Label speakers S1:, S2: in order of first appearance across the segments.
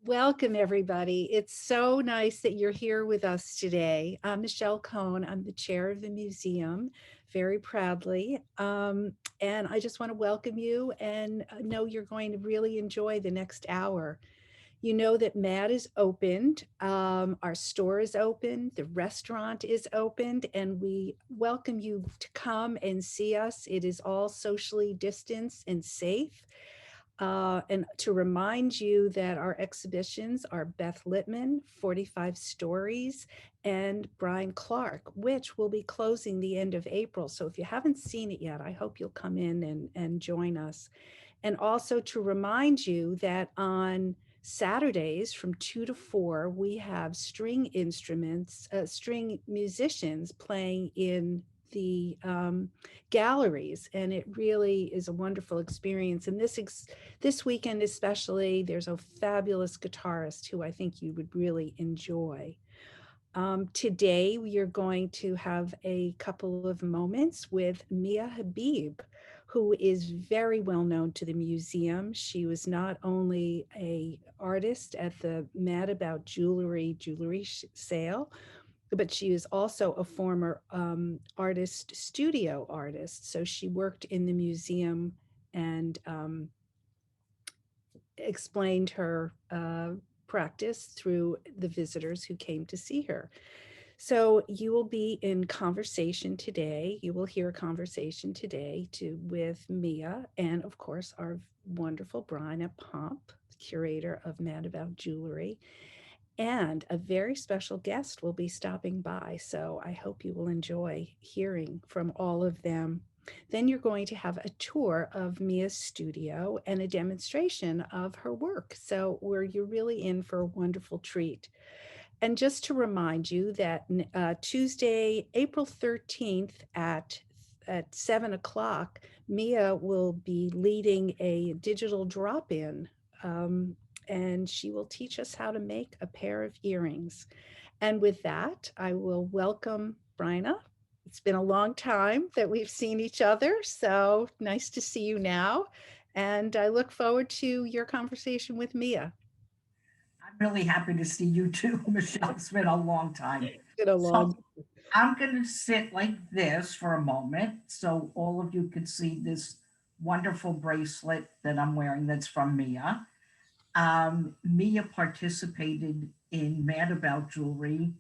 S1: Welcome, everybody. It's so nice that you're here with us today. I'm Michelle Cohn. I'm the chair of the museum, very proudly. And I just want to welcome you and know you're going to really enjoy the next hour. You know that MAD is opened, our store is open, the restaurant is opened, and we welcome you to come and see us. It is all socially distanced and safe. And to remind you that our exhibitions are Beth Littman, 45 Stories, and Brian Clark, which will be closing the end of April. So if you haven't seen it yet, I hope you'll come in and join us. And also to remind you that on Saturdays from 2 to 4, we have string instruments, string musicians playing in the galleries, and it really is a wonderful experience. And this weekend especially, there's a fabulous guitarist who I think you would really enjoy. Today, we are going to have a couple of moments with Mia Habib, who is very well known to the museum. She was not only a artist at the Mad About jewelry sale, but she is also a former studio artist. So she worked in the museum and explained her practice through the visitors who came to see her. So you will be in conversation today. You will hear a conversation today with Mia and, of course, our wonderful Bryna Pomp, curator of Mad About Jewelry. And a very special guest will be stopping by. So I hope you will enjoy hearing from all of them. Then you're going to have a tour of Mia's studio and a demonstration of her work. So you're really in for a wonderful treat. And just to remind you that Tuesday, April 13th at 7 o'clock, Mia will be leading a digital drop-in, and she will teach us how to make a pair of earrings. And with that, I will welcome Bryna. It's been a long time that we've seen each other, so nice to see you now. And I look forward to your conversation with Mia.
S2: I'm really happy to see you too, Michelle. It's been a long time.
S1: It's been a long.
S2: So I'm going to sit like this for a moment so all of you can see this wonderful bracelet that I'm wearing that's from Mia. Mia participated in Mad About Jewelry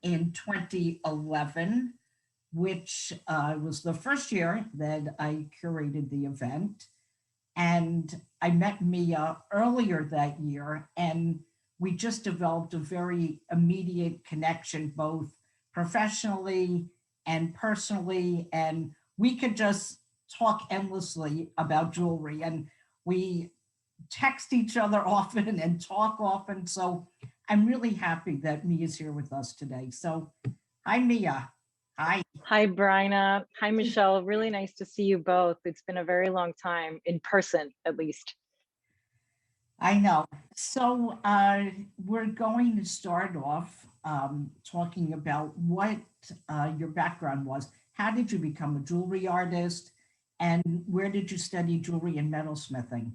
S2: in 2011, which was the first year that I curated the event. And I met Mia earlier that year, and we just developed a very immediate connection, both professionally and personally. And we could just talk endlessly about jewelry. And we text each other often and talk often. So I'm really happy that Mia's here with us today. So, hi, Mia. Hi.
S3: Hi, Bryna. Hi, Michelle. Really nice to see you both. It's been a very long time, in person at least.
S2: I know. So we're going to start off talking about what your background was. How did you become a jewelry artist? And where did you study jewelry and metalsmithing?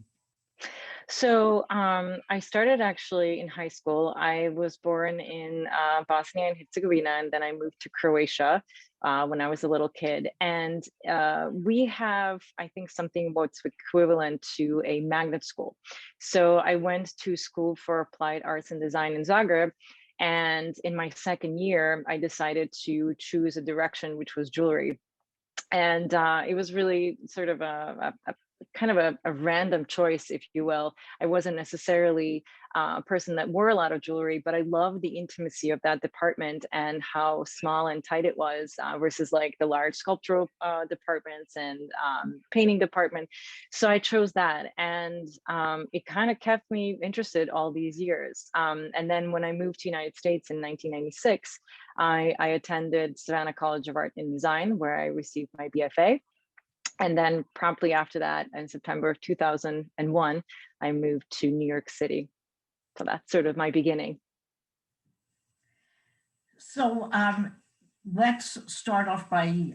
S3: So I started actually in high school. I was born in Bosnia and Herzegovina, and then I moved to Croatia when I was a little kid. And we have, I think, something what's equivalent to a magnet school. So I went to school for applied arts and design in Zagreb. And in my second year, I decided to choose a direction, which was jewelry. And it was really sort of a kind of a random choice, if you will. I wasn't necessarily a person that wore a lot of jewelry, but I loved the intimacy of that department and how small and tight it was versus like the large sculptural departments and painting department. So I chose that, and it kind of kept me interested all these years. And then when I moved to United States in 1996, I attended Savannah College of Art and Design, where I received my BFA. And then promptly after that, in September of 2001, I moved to New York City. So that's sort of my beginning.
S2: So let's start off by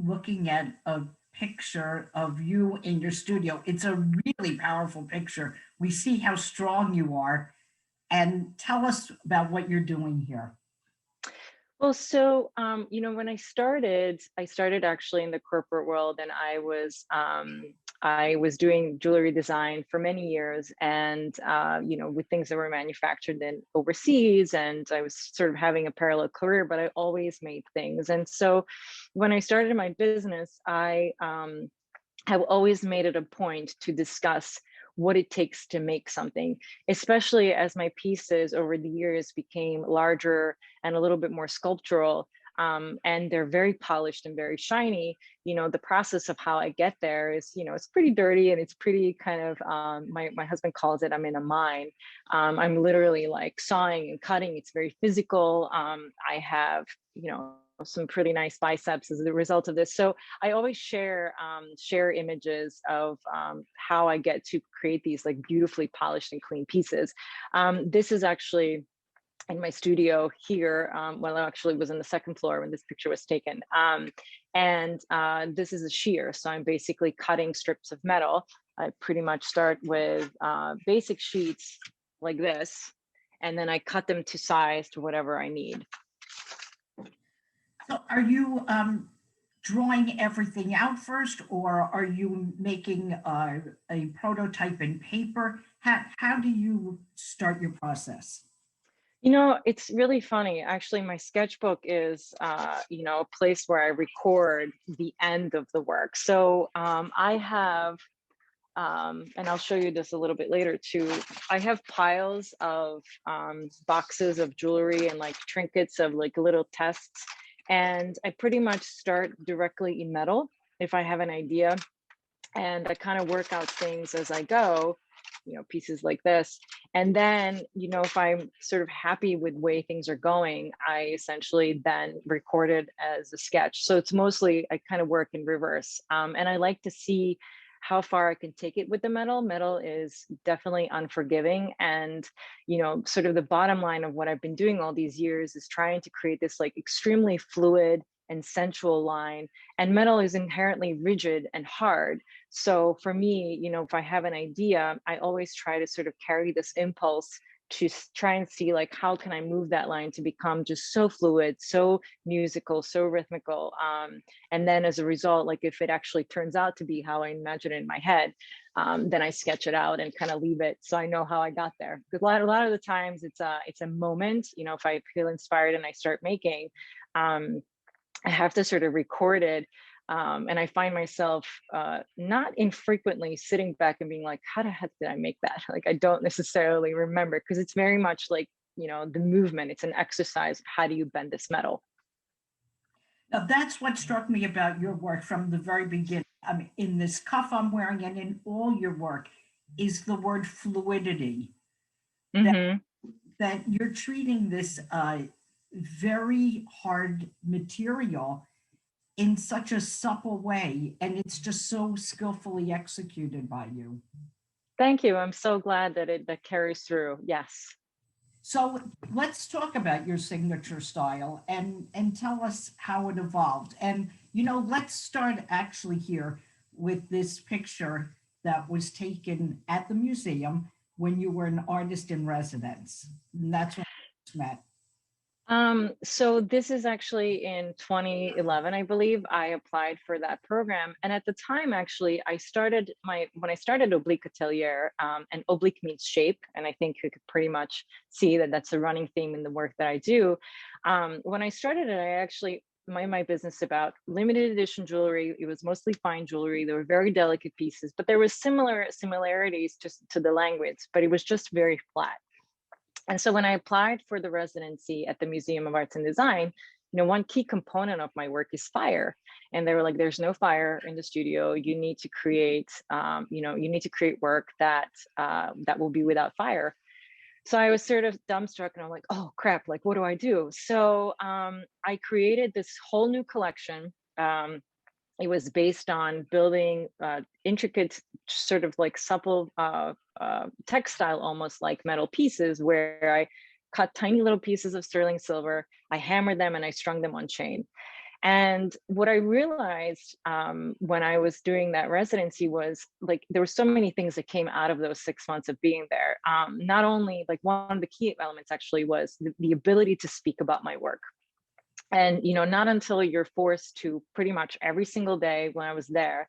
S2: looking at a picture of you in your studio. It's a really powerful picture. We see how strong you are. and tell us about what you're doing here.
S3: Well, so when I started actually in the corporate world, and I was doing jewelry design for many years, and with things that were manufactured in overseas, and I was sort of having a parallel career, but I always made things. And so, when I started my business, I have always made it a point to discuss what it takes to make something, especially as my pieces over the years became larger and a little bit more sculptural. And they're very polished and very shiny. The process of how I get there is, it's pretty dirty, and it's pretty kind of, my husband calls it, I'm in a mine. I'm literally like sawing and cutting. It's very physical. I have, some pretty nice biceps as a result of this. So I always share images of how I get to create these like beautifully polished and clean pieces. This is actually in my studio here. Well, I actually was on the second floor when this picture was taken. And this is a shear. So I'm basically cutting strips of metal. I pretty much start with basic sheets like this, and then I cut them to size to whatever I need.
S2: So are you drawing everything out first, or are you making a prototype in paper? How do you start your process?
S3: It's really funny. Actually, my sketchbook is, a place where I record the end of the work. So I have, and I'll show you this a little bit later too. I have piles of boxes of jewelry and like trinkets of like little tests. And I pretty much start directly in metal if I have an idea. And I kind of work out things as I go, pieces like this. And then, if I'm sort of happy with way things are going, I essentially then record it as a sketch. So it's mostly, I kind of work in reverse. And I like to see how far I can take it with the metal. Metal is definitely unforgiving. And, sort of the bottom line of what I've been doing all these years is trying to create this like extremely fluid and sensual line. And metal is inherently rigid and hard. So for me, if I have an idea, I always try to sort of carry this impulse to try and see like how can I move that line to become just so fluid, so musical, so rhythmical. And then as a result, like if it actually turns out to be how I imagine it in my head, then I sketch it out and kind of leave it so I know how I got there. Because a lot of the times it's a moment. If I feel inspired and I start making, I have to sort of record it. And I find myself not infrequently sitting back and being like, how the heck did I make that? Like, I don't necessarily remember, because it's very much like, the movement. It's an exercise. How do you bend this metal?
S2: Now, that's what struck me about your work from the very beginning. I mean, in this cuff I'm wearing and in all your work is the word fluidity. That
S3: Hmm.
S2: that you're treating this very hard material in such a supple way, and it's just so skillfully executed by you.
S3: Thank you. I'm so glad that carries through. Yes.
S2: So let's talk about your signature style and tell us how it evolved. And let's start actually here with this picture that was taken at the museum when you were an artist in residence. And that's when we first met.
S3: So this is actually in 2011, I believe. I applied for that program. And at the time, actually, when I started Oblik Atelier, and oblique means shape. And I think you could pretty much see that that's a running theme in the work that I do. When I started it, I actually, my business about limited edition jewelry. It was mostly fine jewelry. They were very delicate pieces, but there was similarities just to the language, but it was just very flat. And so when I applied for the residency at the Museum of Arts and Design, one key component of my work is fire. And they were like, there's no fire in the studio. You need to create, work that will be without fire. So I was sort of dumbstruck, and I'm like, oh crap, like what do I do? So I created this whole new collection. It was based on building intricate, sort of like supple textile, almost like metal pieces, where I cut tiny little pieces of sterling silver, I hammered them, and I strung them on chain. And what I realized when I was doing that residency was like there were so many things that came out of those 6 months of being there. Not only like one of the key elements actually was the ability to speak about my work. And not until you're forced to pretty much every single day when I was there,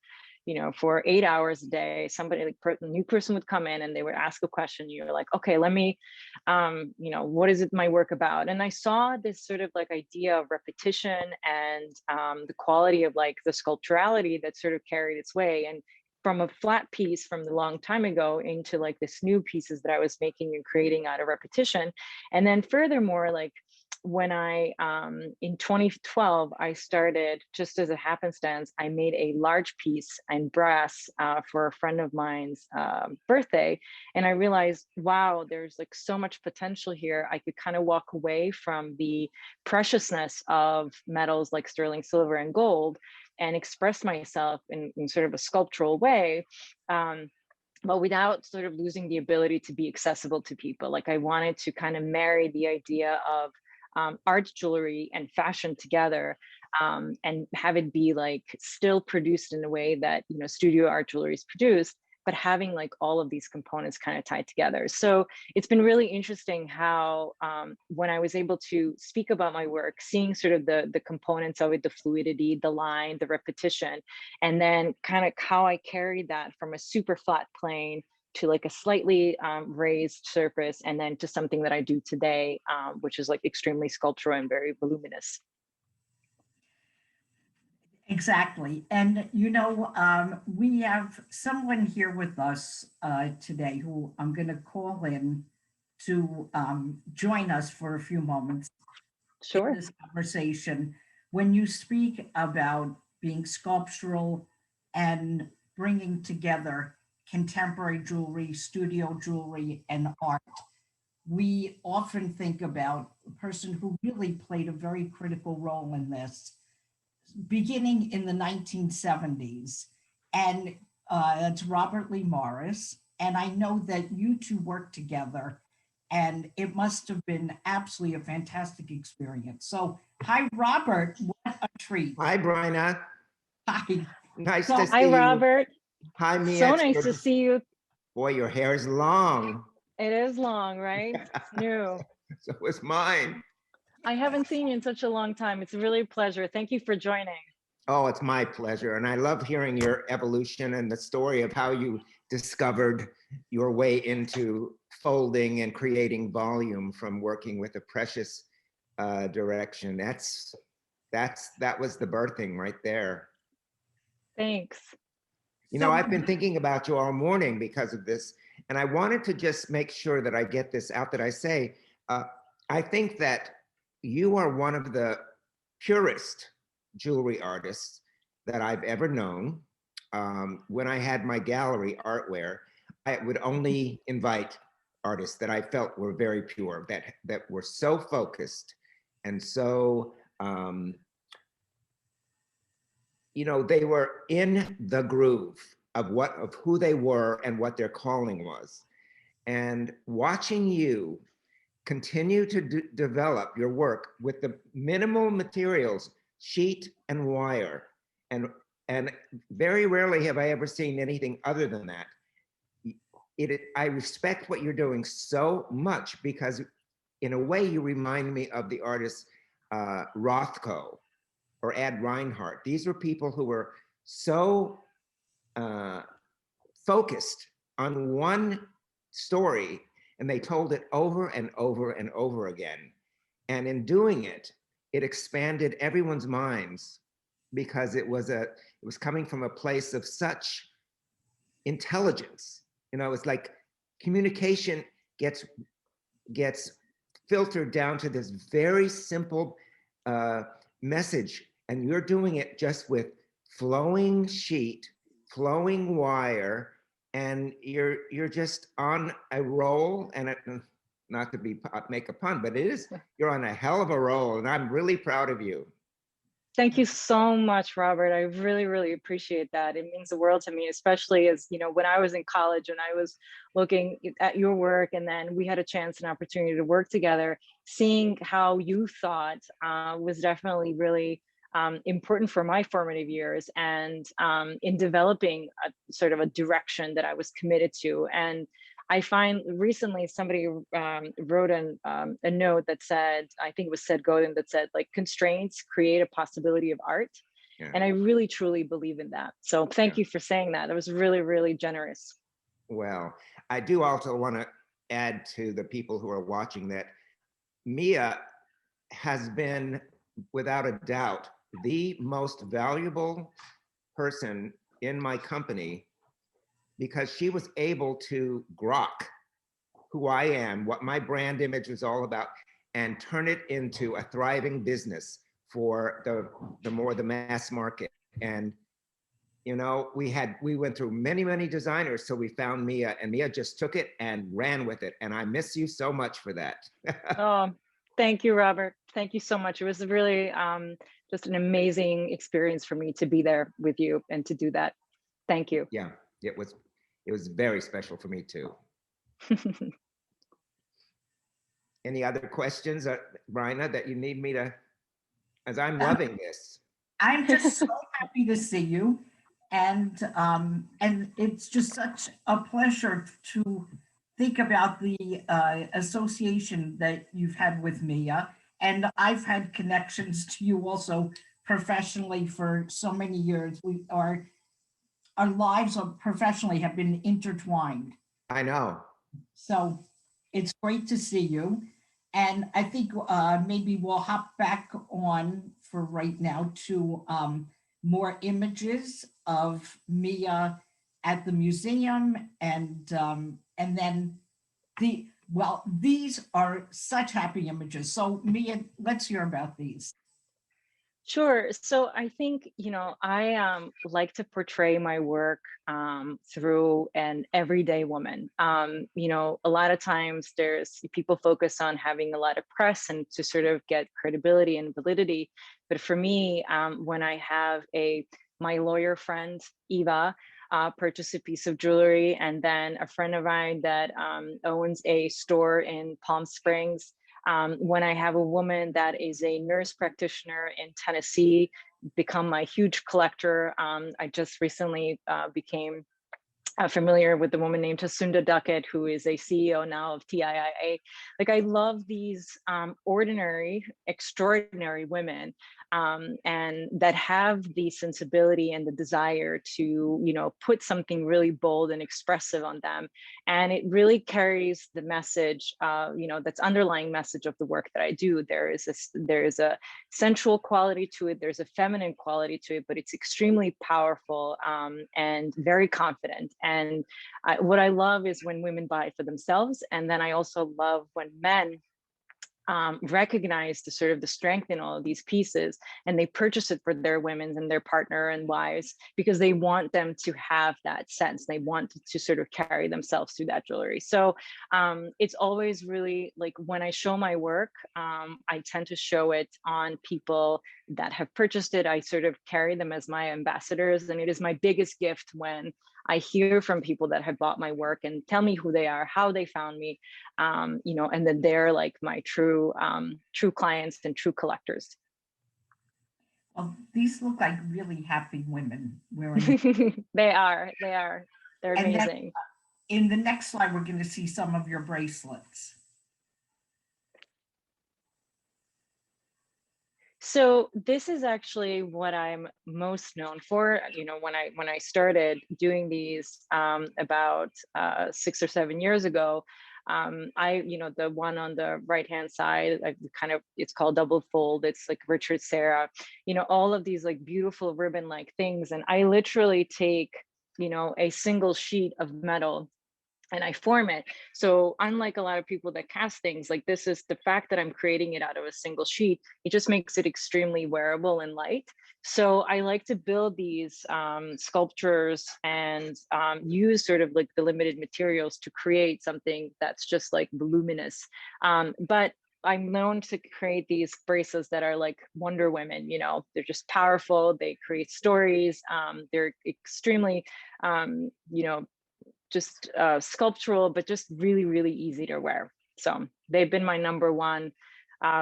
S3: for 8 hours a day, somebody like a new person would come in and they would ask a question. You're like, okay, let me, what is it my work about? And I saw this sort of like idea of repetition and the quality of like the sculpturality that sort of carried its way. And from a flat piece from the long time ago into like this new pieces that I was making and creating out of repetition. And then furthermore, like when I, in 2012, I started, just as a happenstance, I made a large piece in brass for a friend of mine's birthday. And I realized, wow, there's like so much potential here. I could kind of walk away from the preciousness of metals like sterling silver and gold and express myself in sort of a sculptural way. But without sort of losing the ability to be accessible to people. Like I wanted to kind of marry the idea of art jewelry and fashion together, and have it be like still produced in a way that studio art jewelry is produced, but having like all of these components kind of tied together. So it's been really interesting how when I was able to speak about my work, seeing sort of the components of it, the fluidity, the line, the repetition, and then kind of how I carried that from a super flat plane to like a slightly raised surface, and then to something that I do today, which is like extremely sculptural and very voluminous.
S2: Exactly. And, we have someone here with us today who I'm going to call in to join us for a few moments in
S3: Sure.
S2: this conversation. When you speak about being sculptural and bringing together contemporary jewelry, studio jewelry, and art, we often think about a person who really played a very critical role in this, beginning in the 1970s. And that's Robert Lee Morris. And I know that you two worked together, and it must have been absolutely a fantastic experience. So, hi, Robert. What a treat.
S4: Hi, Bryna.
S2: Hi.
S4: Nice
S2: So,
S4: to
S3: Hi,
S4: see you.
S3: Robert.
S4: Hi, Mia.
S3: So
S4: It's
S3: nice
S4: good
S3: to see you.
S4: Boy, your hair is long.
S3: It is long, right? It's new.
S4: So is mine.
S3: I haven't seen you in such a long time. It's really a pleasure. Thank you for joining.
S4: Oh, it's my pleasure. And I love hearing your evolution and the story of how you discovered your way into folding and creating volume from working with a precious direction. That was the birthing right there.
S3: Thanks.
S4: I've been thinking about you all morning because of this, and I wanted to just make sure that I get this out, that I say, I think that you are one of the purest jewelry artists that I've ever known. When I had my gallery Artware, I would only invite artists that I felt were very pure, that were so focused and so they were in the groove of who they were and what their calling was. And watching you continue to develop your work with the minimal materials, sheet and wire, and very rarely have I ever seen anything other than that. I respect what you're doing so much, because in a way you remind me of the artist Rothko or Ad Reinhardt. These were people who were so focused on one story, and they told it over and over and over again. And in doing it, it expanded everyone's minds, because it was coming from a place of such intelligence. It's like communication gets filtered down to this very simple message, and you're doing it just with flowing sheet, flowing wire, and you're just on a roll. And not to make a pun, but you're on a hell of a roll, and I'm really proud of you.
S3: Thank you so much, Robert. I really, really appreciate that. It means the world to me, especially as, when I was in college and I was looking at your work, and then we had a chance and opportunity to work together, seeing how you thought was definitely really important for my formative years, and in developing a sort of a direction that I was committed to. And I find recently somebody wrote a note that said, I think it was Seth Godin, that said, like, constraints create a possibility of art.
S4: Yeah.
S3: And I really, truly believe in that. So thank you for saying that. That was really, really generous.
S4: Well, I do also want to add to the people who are watching that Mia has been, without a doubt, the most valuable person in my company, because she was able to grok who I am, what my brand image is all about, and turn it into a thriving business for the mass market. And you know, we went through many designers, so we found Mia, and Mia just took it and ran with it. And I miss you so much for that.
S3: Oh, thank you, Robert. Thank you so much. It was really just an amazing experience for me to be there with you and to do that. Thank you.
S4: Yeah, it was very special for me too. Any other questions, Bryna, that you need me to, as I'm loving this.
S2: I'm just so happy to see you. And it's just such a pleasure to think about the association that you've had with Mia. And I've had connections to you also professionally for so many years. Our lives professionally have been intertwined.
S4: I know.
S2: So it's great to see you. And I think maybe we'll hop back on for right now to more images of Mia at the museum, and then these are such happy images. So Mia, let's hear about these.
S3: Sure. So I think, I like to portray my work through an everyday woman. A lot of times there's people focus on having a lot of press and to sort of get credibility and validity. But for me, when I have my lawyer friend, Eva, purchase a piece of jewelry, and then a friend of mine that owns a store in Palm Springs, when I have a woman that is a nurse practitioner in Tennessee become my huge collector. I just recently became familiar with the woman named Hasunda Duckett, who is a CEO now of TIIA. Like, I love these ordinary, extraordinary women, and that have the sensibility and the desire to, put something really bold and expressive on them. And it really carries the message, that's underlying message of the work that I do. There is a sensual quality to it. There's a feminine quality to it, but it's extremely powerful and very confident. And what I love is when women buy for themselves. And then I also love when men recognize the sort of the strength in all of these pieces, and they purchase it for their women and their partner and wives, because they want them to have that sense. They want to sort of carry themselves through that jewelry. So it's always really, like, when I show my work, I tend to show it on people that have purchased it. I sort of carry them as my ambassadors, and it is my biggest gift when I hear from people that have bought my work and tell me who they are, how they found me, and then they're like my true clients and true collectors.
S2: Well, these look like really happy women wearing.
S3: They are. They're amazing.
S2: Then, in the next slide, we're going to see some of your bracelets.
S3: So this is actually what I'm most known for. When I started doing these about 6 or 7 years ago, the one on the right hand side, it's called double fold. It's like Richard Serra, all of these like beautiful ribbon like things, and I literally take a single sheet of metal and I form it. So unlike a lot of people that cast things, like, this is the fact that I'm creating it out of a single sheet, it just makes it extremely wearable and light. So I like to build these sculptures and use sort of like the limited materials to create something that's just like voluminous. But I'm known to create these bracelets that are like Wonder Women, they're just powerful. They create stories. They're extremely, just sculptural, but just really, really easy to wear. So they've been my number one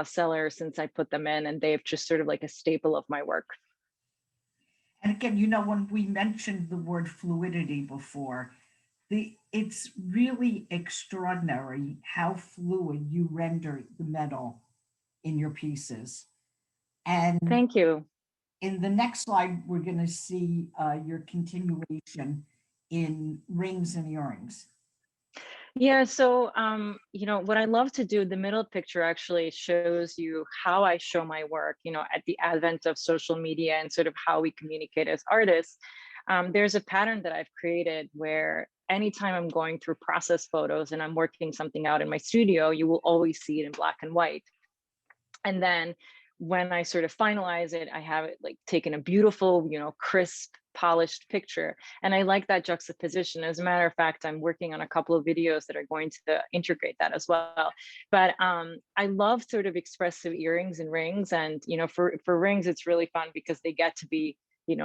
S3: seller since I put them in, and they've just sort of like a staple of my work.
S2: And again, when we mentioned the word fluidity before, it's really extraordinary how fluid you render the metal in your pieces. And
S3: Thank you.
S2: in the next slide, we're going to see your continuation in rings and earrings.
S3: Yeah, so what I love to do, the middle picture actually shows you how I show my work, at the advent of social media and sort of how we communicate as artists. There's a pattern that I've created where anytime I'm going through process photos and I'm working something out in my studio, you will always see it in black and white. And then when I sort of finalize it, I have it like taken a beautiful, crisp, polished picture. And I like that juxtaposition. As a matter of fact, I'm working on a couple of videos that are going to integrate that as well. But I love sort of expressive earrings and rings. And, for rings, it's really fun because they get to be,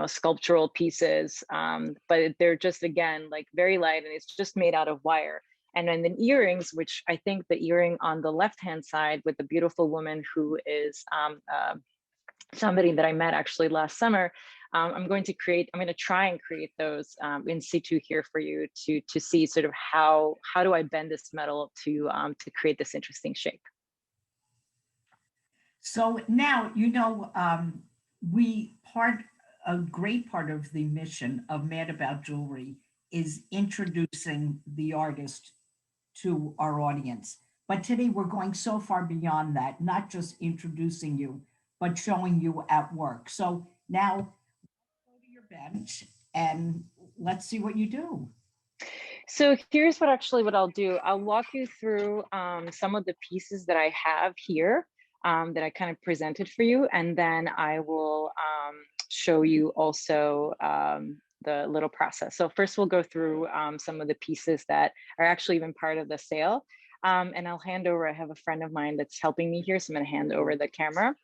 S3: sculptural pieces, but they're just, again, like very light, and it's just made out of wire. And then the earrings, which I think the earring on the left-hand side with the beautiful woman who is somebody that I met actually last summer, I'm going to try and create those in situ here for you to see sort of how do I bend this metal to create this interesting shape.
S2: So now, a great part of the mission of Mad About Jewelry is introducing the artist to our audience. But today we're going so far beyond that, not just introducing you, but showing you at work. So now go to your bench and let's see what you do.
S3: So here's what I'll do. I'll walk you through some of the pieces that I have here that I kind of presented for you. And then I will show you also the little process. So first we'll go through some of the pieces that are actually even part of the sale. And I'll hand over, I have a friend of mine that's helping me here. So I'm gonna hand over the camera.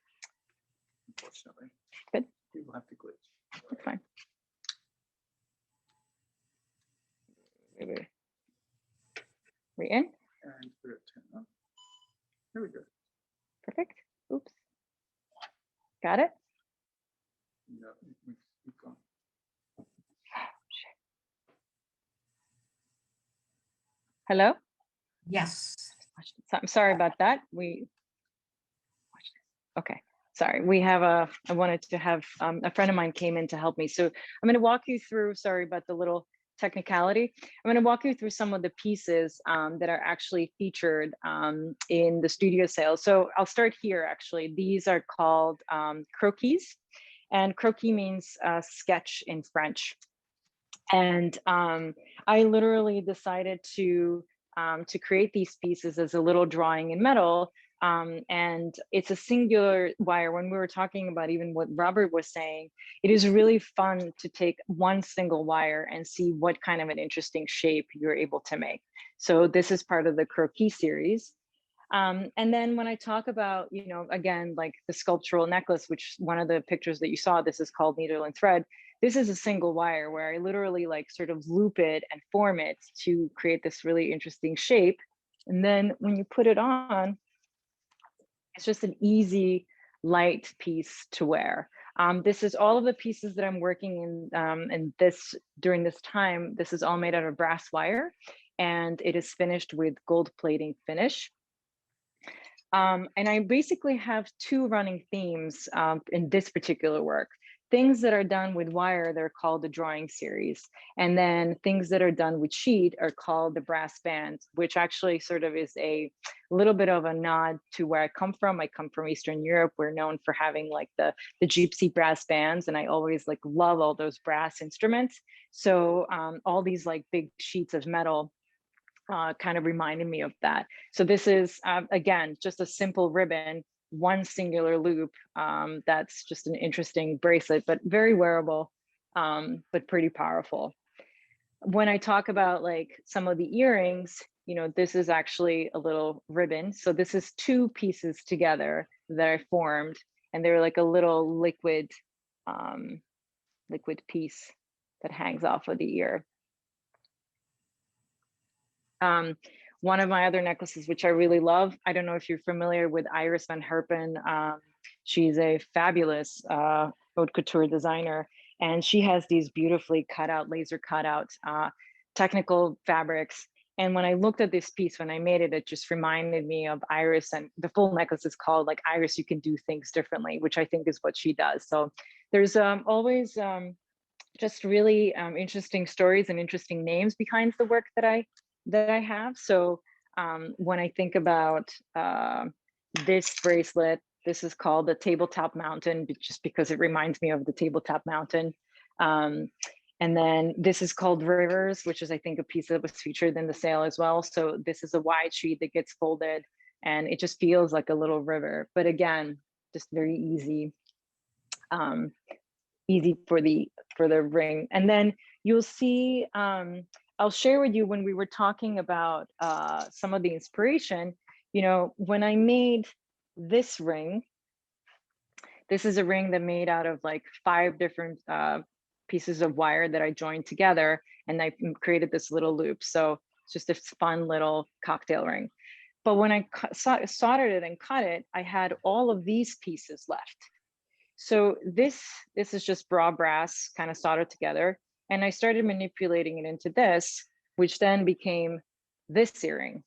S5: Unfortunately.
S3: Good.
S5: We will have to glitch.
S3: That's fine. Maybe. We in?
S5: And put it 10 up. There we go.
S3: Perfect. Oops. Got it?
S5: No, we've gone.
S3: Hello?
S2: Yes.
S3: So I'm sorry about that. Okay. Sorry, we have I wanted to have, a friend of mine came in to help me. So I'm gonna walk you through, sorry about the little technicality. I'm gonna walk you through some of the pieces that are actually featured in the studio sale. So I'll start here, actually. These are called croquis, and croquis means sketch in French. And I literally decided to create these pieces as a little drawing in metal. And it's a singular wire. When we were talking about even what Robert was saying, it is really fun to take one single wire and see what kind of an interesting shape you're able to make. So this is part of the croquis series. And then when I talk about, again, like the sculptural necklace, which one of the pictures that you saw, this is called needle and thread. This is a single wire where I literally like sort of loop it and form it to create this really interesting shape. And then when you put it on, it's just an easy, light piece to wear. This is all of the pieces that I'm working in, during this time. This is all made out of brass wire, and it is finished with gold plating finish. And I basically have two running themes in this particular work. Things that are done with wire, they're called the drawing series. And then things that are done with sheet are called the brass band, which actually sort of is a little bit of a nod to where I come from. I come from Eastern Europe. We're known for having like the gypsy brass bands. And I always like love all those brass instruments. So all these like big sheets of metal kind of reminded me of that. So this is, again, just a simple ribbon, one singular loop. That's just an interesting bracelet, but very wearable, but pretty powerful. When I talk about like some of the earrings, this is actually a little ribbon. So this is two pieces together that I formed, and they're like a little liquid piece that hangs off of the ear. one of my other necklaces, which I really love. I don't know if you're familiar with Iris van Herpen. She's a fabulous haute couture designer, and she has these beautifully cut out, laser cut out technical fabrics. And when I looked at this piece, when I made it, it just reminded me of Iris, and the full necklace is called like Iris, You Can Do Things Differently, which I think is what she does. So there's always just really interesting stories and interesting names behind the work that I have. So when I think about this bracelet, this is called the Tabletop Mountain, just because it reminds me of the Tabletop Mountain. And then this is called Rivers, which is, I think, a piece that was featured in the sale as well. So this is a wide sheet that gets folded, and it just feels like a little river. But again, just very easy, easy for the ring. And then you'll see, I'll share with you when we were talking about some of the inspiration, you know, when I made this ring, this is a ring that made out of like 5 different pieces of wire that I joined together, and I created this little loop. So it's just a fun little cocktail ring. But when I soldered it and cut it, I had all of these pieces left. So this is just raw brass kind of soldered together. And I started manipulating it into this, which then became this earring.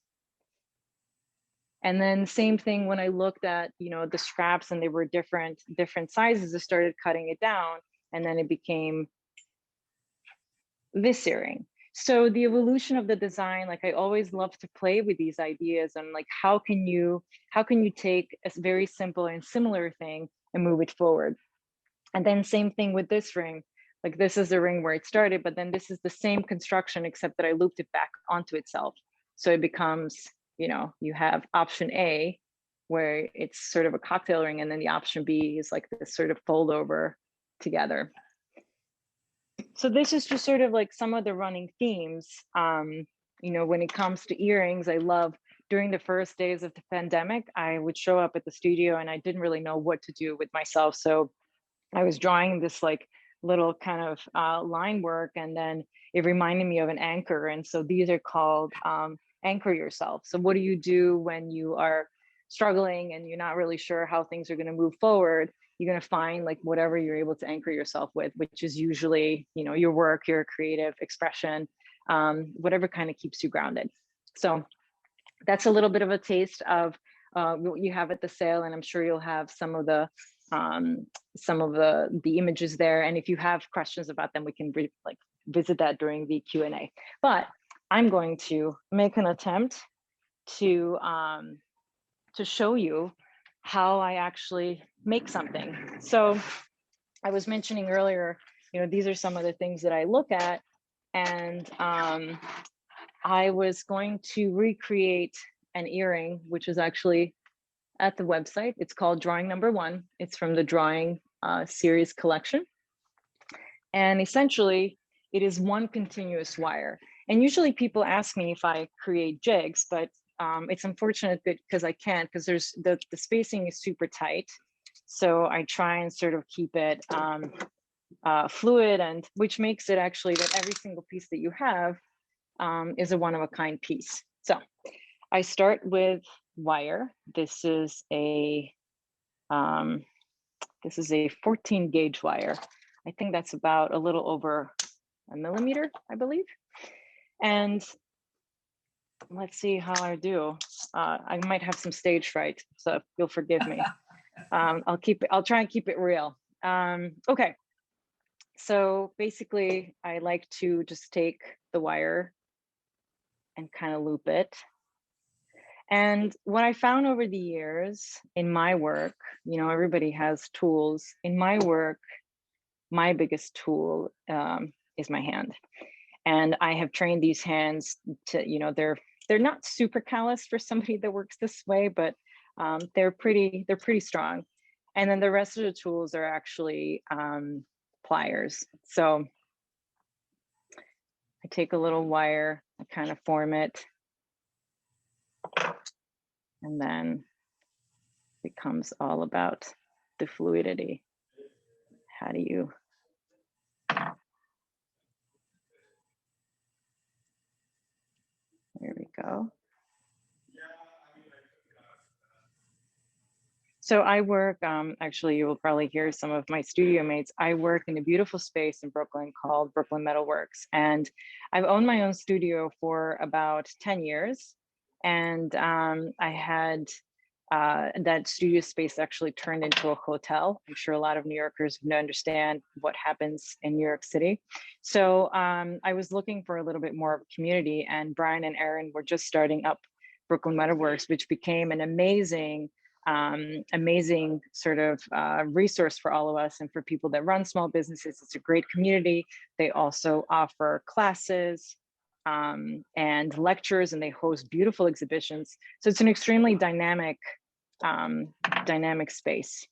S3: And then same thing when I looked at, you know, the scraps and they were different sizes, I started cutting it down, and then it became this earring. So the evolution of the design, like I always love to play with these ideas and like, how can you take a very simple and similar thing and move it forward? And then same thing with this ring. Like this is the ring where it started, but then this is the same construction, except that I looped it back onto itself. So it becomes, you know, you have option A, where it's sort of a cocktail ring, and then the option B is like this sort of fold over together. So this is just sort of like some of the running themes. You know, when it comes to earrings, I love, during the first days of the pandemic, I would show up at the studio and I didn't really know what to do with myself. So I was drawing this like little kind of line work, and then it reminded me of an anchor. And so these are called anchor yourself. So what do you do when you are struggling and you're not really sure how things are going to move forward? You're going to find like whatever you're able to anchor yourself with, which is usually, you know, your work, your creative expression, whatever kind of keeps you grounded. So that's a little bit of a taste of what you have at the sale, and I'm sure you'll have some of the images there. And if you have questions about them, we can visit that during the Q&A. But I'm going to make an attempt to show you how I actually make something. So I was mentioning earlier, you know, these are some of the things that I look at, and I was going to recreate an earring, which is actually at the website. It's called Drawing Number 1. It's from the Drawing series collection. And essentially, it is one continuous wire. And usually people ask me if I create jigs, but it's unfortunate because I can't, because there's the spacing is super tight. So I try and sort of keep it fluid, and which makes it actually that every single piece that you have is a one-of-a-kind piece. So I start with wire. This is a 14 gauge wire. I think that's about a little over a millimeter, I believe. And let's see how I do. I might have some stage fright, so you'll forgive me. I'll try and keep it real. Okay. So basically, I like to just take the wire and kind of loop it. And what I found over the years in my work, you know, everybody has tools. In my work, my biggest tool is my hand. And I have trained these hands to, you know, they're not super callous for somebody that works this way, but they're pretty strong. And then the rest of the tools are actually pliers. So I take a little wire, I kind of form it, and then it becomes all about the fluidity. How do you? There we go. So I work, actually, you will probably hear some of my studio mates. I work in a beautiful space in Brooklyn called Brooklyn Metalworks. And I've owned my own studio for about 10 years. And I had that studio space actually turned into a hotel. I'm sure a lot of New Yorkers understand what happens in New York City. So I was looking for a little bit more of a community, and Brian and Erin were just starting up Brooklyn Metalworks, which became an amazing sort of resource for all of us and for people that run small businesses. It's a great community. They also offer classes and lectures, and they host beautiful exhibitions. So it's an extremely dynamic space.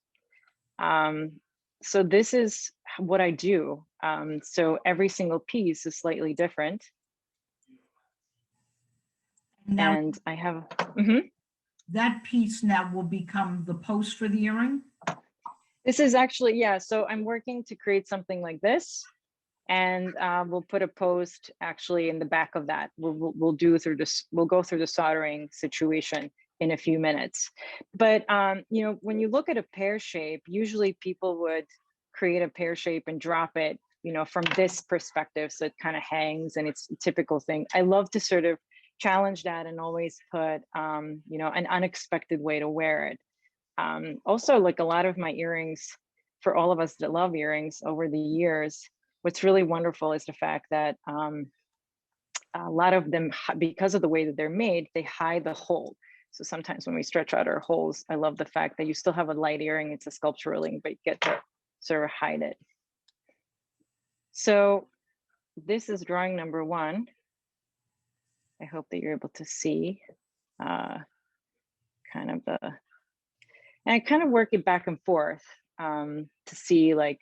S3: So this is what I do. So every single piece is slightly different.
S2: Now,
S3: And I have,
S2: that piece now will become the post for the earring?
S3: this is actually, yeah, so I'm working to create something like this. And we'll put a post actually in the back of that. We'll go through the soldering situation in a few minutes. But you know, when you look at a pear shape, usually people would create a pear shape and drop it, you know, from this perspective, so it kind of hangs, and it's a typical thing. I love to sort of challenge that and always put you know, an unexpected way to wear it. Also, like a lot of my earrings, for all of us that love earrings over the years, what's really wonderful is the fact that a lot of them, because of the way that they're made, they hide the hole. So sometimes when we stretch out our holes, I love the fact that you still have a light earring, it's a sculptural ring, but you get to sort of hide it. So this is drawing number 1. I hope that you're able to see kind of the, and I kind of work it back and forth to see, like,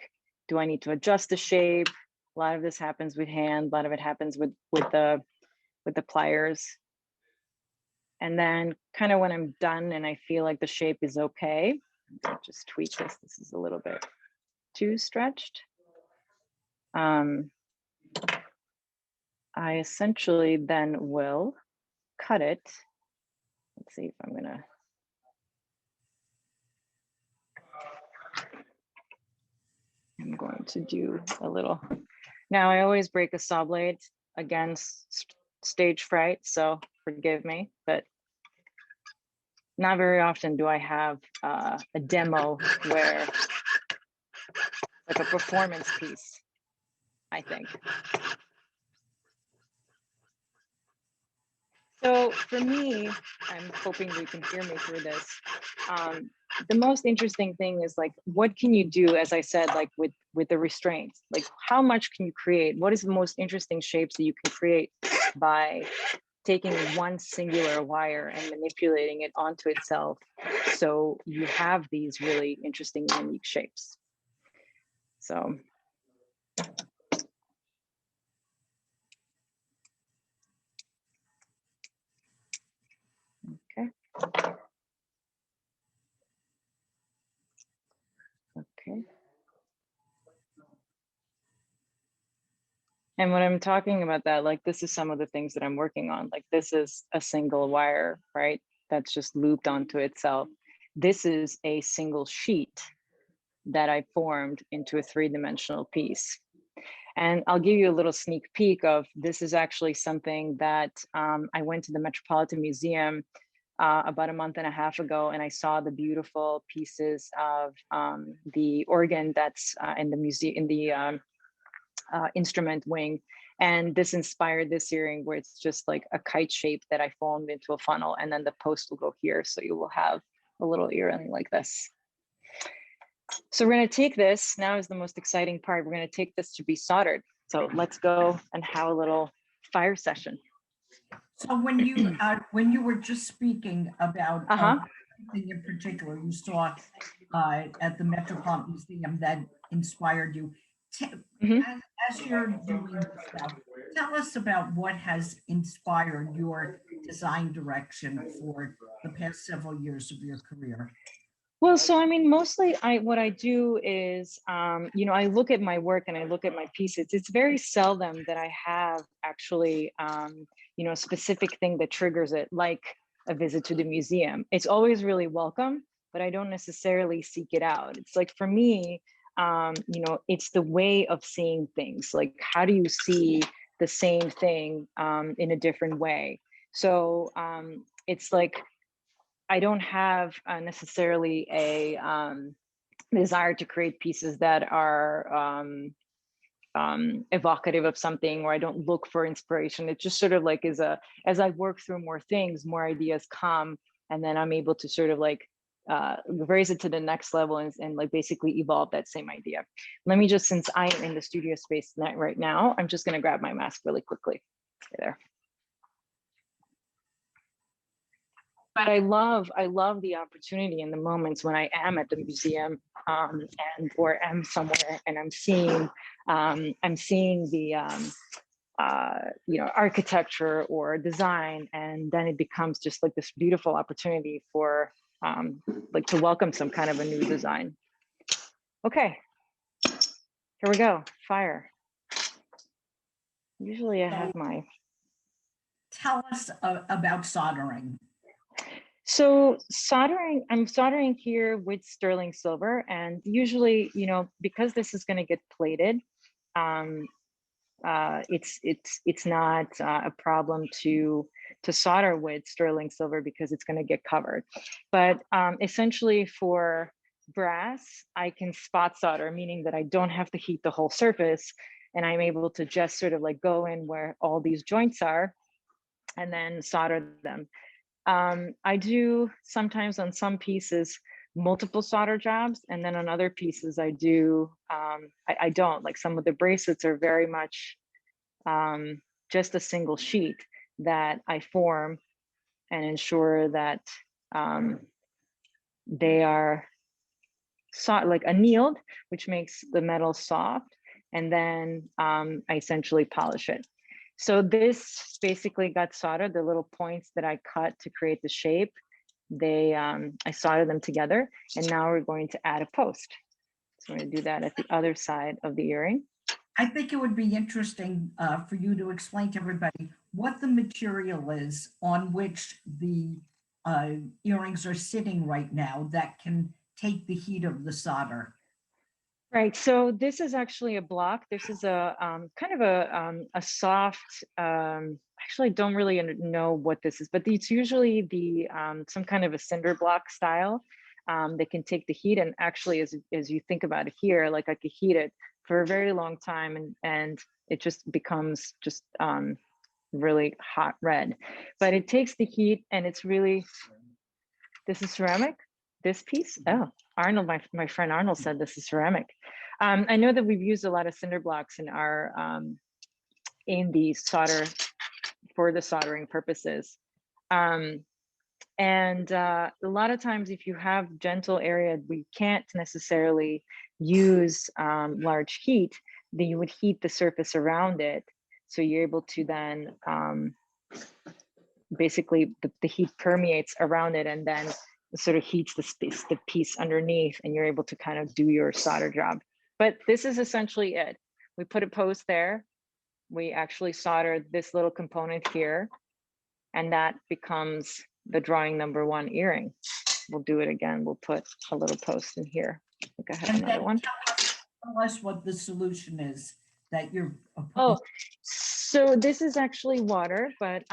S3: do I need to adjust the shape? A lot of this happens with hand, a lot of it happens with the pliers. And then kind of when I'm done and I feel like the shape is okay, I'll just tweak this. This is a little bit too stretched. I essentially then will cut it. Let's see if I'm gonna. I'm going to do a little. Now I always break a saw blade, again, stage fright, so forgive me, but not very often do I have a demo where, like a performance piece, I think. So for me, I'm hoping you can hear me through this. The most interesting thing is, like, what can you do, as I said, like with the restraints, like how much can you create? What is the most interesting shapes that you can create by taking one singular wire and manipulating it onto itself, so you have these really interesting, unique shapes. So. Okay. Okay. And when I'm talking about that, like, this is some of the things that I'm working on. Like, this is a single wire, right? That's just looped onto itself. This is a single sheet that I formed into a 3-dimensional piece. And I'll give you a little sneak peek of, this is actually something that I went to the Metropolitan Museum about a month and a half ago, and I saw the beautiful pieces of the organ that's in the museum, in the instrument wing. And this inspired this earring, where it's just like a kite shape that I formed into a funnel, and then the post will go here. So you will have a little earring like this. So we're going to take this, now is the most exciting part. We're going to take this to be soldered. So let's go and have a little fire session.
S2: So when you were just speaking about something in particular you saw at the Metropolitan Museum that inspired you, as you're doing this stuff, tell us about what has inspired your design direction for the past several years of your career.
S3: Well, so I mean, mostly what I do is, you know, I look at my work and I look at my pieces. It's very seldom that I have actually, you know, a specific thing that triggers it, like a visit to the museum. It's always really welcome, but I don't necessarily seek it out. It's like, for me, you know, it's the way of seeing things. Like, how do you see the same thing in a different way? So it's like, I don't have necessarily a desire to create pieces that are evocative of something, or I don't look for inspiration. It just sort of like is as I work through more things, more ideas come, and then I'm able to sort of like raise it to the next level and like basically evolve that same idea. Let me just, since I am in the studio space right now, I'm just going to grab my mask really quickly. Okay, there. But I love the opportunity in the moments when I am at the museum and or am somewhere and I'm seeing the you know, architecture or design, and then it becomes just like this beautiful opportunity for like to welcome some kind of a new design. Okay, here we go. Fire. Usually I have my.
S2: Tell us about soldering.
S3: So soldering, I'm soldering here with sterling silver, and usually, you know, because this is going to get plated, it's not a problem to solder with sterling silver because it's going to get covered. But essentially for brass, I can spot solder, meaning that I don't have to heat the whole surface, and I'm able to just sort of like go in where all these joints are and then solder them. I do sometimes on some pieces multiple solder jobs, and then on other pieces I do I don't. Like some of the bracelets are very much just a single sheet that I form and ensure that they are like annealed, which makes the metal soft, and then I essentially polish it. So this basically got soldered, the little points that I cut to create the shape, I soldered them together, and now we're going to add a post. So I'm going to do that at the other side of the earring.
S2: I think it would be interesting for you to explain to everybody what the material is on which the earrings are sitting right now that can take the heat of the solder.
S3: Right, so this is actually a block. This is a kind of a soft, actually I don't really know what this is, but it's usually the some kind of a cinder block style that can take the heat. And actually, as you think about it here, like I could heat it for a very long time and it just becomes just really hot red. But it takes the heat, and it's really, this is ceramic, this piece? Oh, Arnold, my friend Arnold said this is ceramic. I know that we've used a lot of cinder blocks in our in the solder for the soldering purposes. And a lot of times if you have gentle area, we can't necessarily use large heat, then you would heat the surface around it. So you're able to then basically the heat permeates around it and then sort of heats the piece underneath, and you're able to kind of do your solder job. But this is essentially it. We put a post there. We actually soldered this little component here, and that becomes the drawing number 1 earring. We'll do it again. We'll put a little post in here. I think I have another one.
S2: Tell us what the solution is that you're
S3: Oh, so this is actually water, but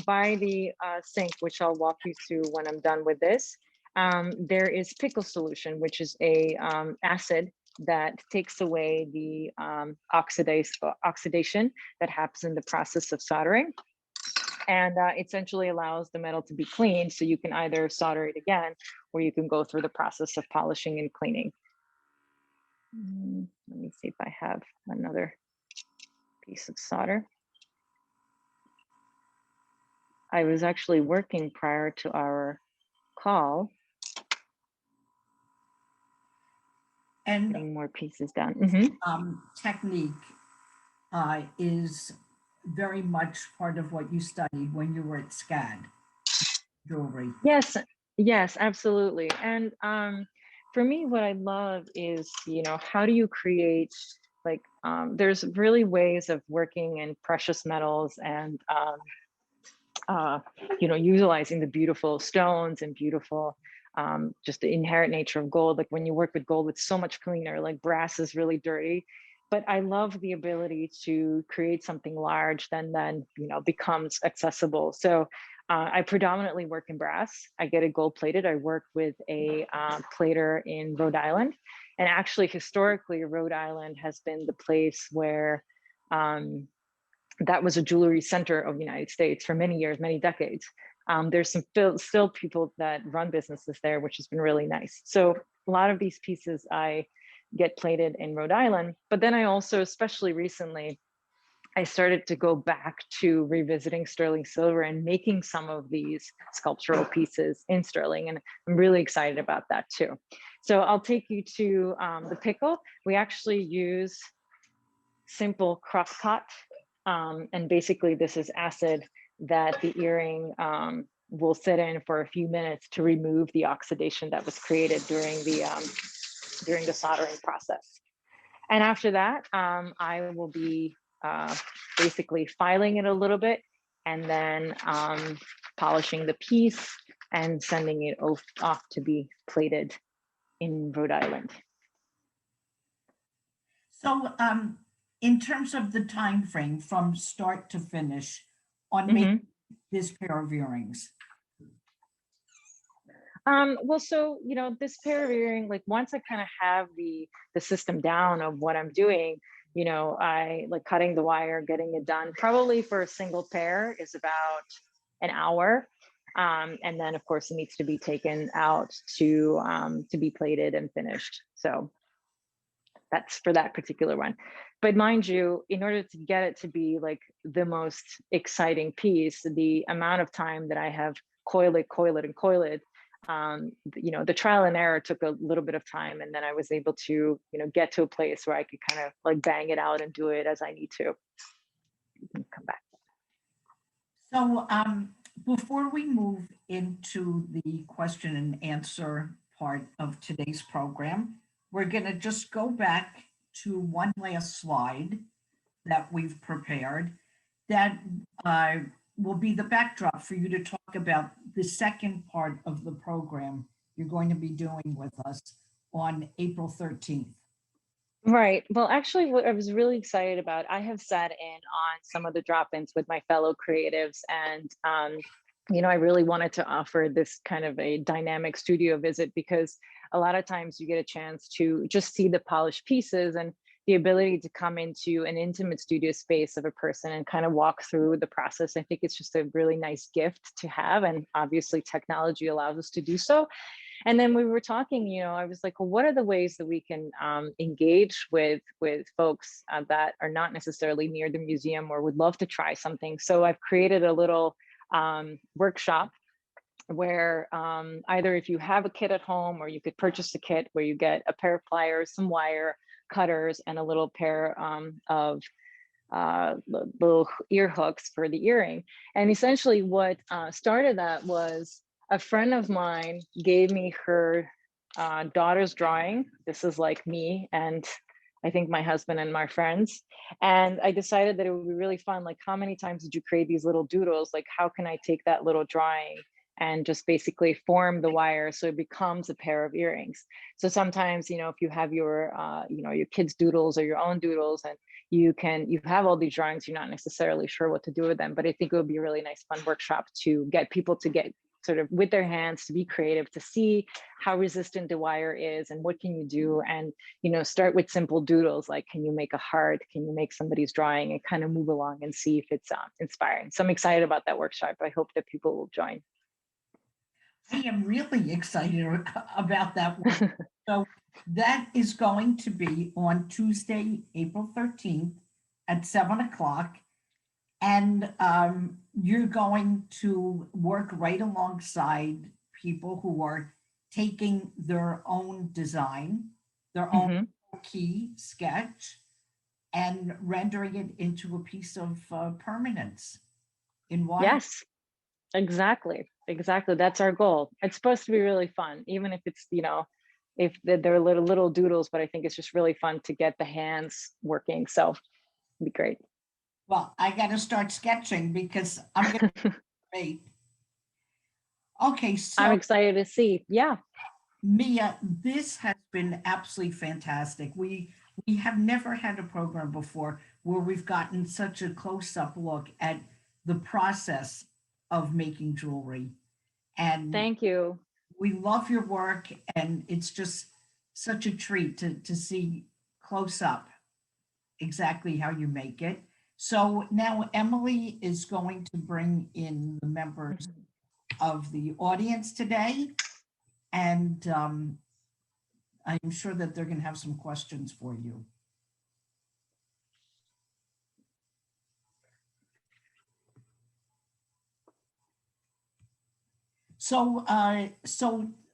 S3: by the sink, which I'll walk you through when I'm done with this, there is pickle solution, which is a acid that takes away the oxidation that happens in the process of soldering, and essentially allows the metal to be clean, so you can either solder it again or you can go through the process of polishing and cleaning. Let me see if I have another piece of solder. I was actually working prior to our call and getting more pieces done.
S2: Technique is very much part of what you studied when you were at SCAD jewelry.
S3: Yes, absolutely. And for me, what I love is, you know, how do you create, like, there's really ways of working in precious metals and utilizing the beautiful stones and beautiful, just the inherent nature of gold. Like when you work with gold, it's so much cleaner. Like brass is really dirty, but I love the ability to create something large that then becomes accessible. So I predominantly work in brass. I get it gold plated. I work with a plater in Rhode Island, and actually historically Rhode Island has been the place where that was a jewelry center of the United States for many years, many decades. There's some still people that run businesses there, which has been really nice. So a lot of these pieces I get plated in Rhode Island, but then I also, especially recently, I started to go back to revisiting sterling silver and making some of these sculptural pieces in sterling. And I'm really excited about that too. So I'll take you to the pickle. We actually use simple cross-cut. And basically this is acid that the earring will sit in for a few minutes to remove the oxidation that was created during the soldering process. And after that, I will be basically filing it a little bit and then polishing the piece and sending it off to be plated in Rhode Island.
S2: So in terms of the time frame from start to finish on
S3: Mm-hmm.
S2: making this pair of earrings?
S3: Well, so, this pair of earring, like once I kind of have the system down of what I'm doing, I like cutting the wire, getting it done. Probably for a single pair is about an hour. And then of course it needs to be taken out to be plated and finished. So that's for that particular one. But mind you, in order to get it to be like the most exciting piece, the amount of time that I have coil it, the trial and error took a little bit of time, and then I was able to, get to a place where I could kind of like bang it out and do it as I need to. You can come back.
S2: So before we move into the question and answer part of today's program, we're going to just go back to one last slide that we've prepared that will be the backdrop for you to talk about the second part of the program you're going to be doing with us on April 13th.
S3: Right. Well, actually, what I was really excited about, I have sat in on some of the drop-ins with my fellow creatives, and I really wanted to offer this kind of a dynamic studio visit, because a lot of times you get a chance to just see the polished pieces, and the ability to come into an intimate studio space of a person and kind of walk through the process. I think it's just a really nice gift to have. And obviously technology allows us to do so. And then we were talking, I was like, well, what are the ways that we can engage with folks that are not necessarily near the museum or would love to try something? So I've created a little workshop where either if you have a kit at home, or you could purchase a kit where you get a pair of pliers, some wire, cutters, and a little pair of little ear hooks for the earring. And essentially what started that was a friend of mine gave me her daughter's drawing. This is like me and I think my husband and my friends. And I decided that it would be really fun. Like, how many times did you create these little doodles? Like, how can I take that little drawing and just basically form the wire so it becomes a pair of earrings? So sometimes, if you have your, your kids' doodles or your own doodles, and you have all these drawings, you're not necessarily sure what to do with them. But I think it would be a really nice, fun workshop to get people to get sort of with their hands, to be creative, to see how resistant the wire is and what can you do. And, start with simple doodles, like, can you make a heart? Can you make somebody's drawing? And kind of move along and see if it's inspiring. So I'm excited about that workshop. I hope that people will join.
S2: I am really excited about that one. So that is going to be on Tuesday, April 13th at 7 o'clock. And you're going to work right alongside people who are taking their own design, their own key sketch, and rendering it into a piece of permanence in one.
S3: Yes. Exactly. That's our goal. It's supposed to be really fun, even if it's, if they're little doodles, but I think it's just really fun to get the hands working. So it'd be great.
S2: Well, I got to start sketching because I'm going to Great. Okay,
S3: I'm
S2: so
S3: excited to see. Yeah.
S2: Mia, this has been absolutely fantastic. We have never had a program before where we've gotten such a close-up look at the process of making jewelry. And
S3: Thank you.
S2: we love your work, and it's just such a treat to see close up exactly how you make it. So now Emily is going to bring in the members
S3: Mhm.
S2: of the audience today, and I'm sure that they're going to have some questions for you. So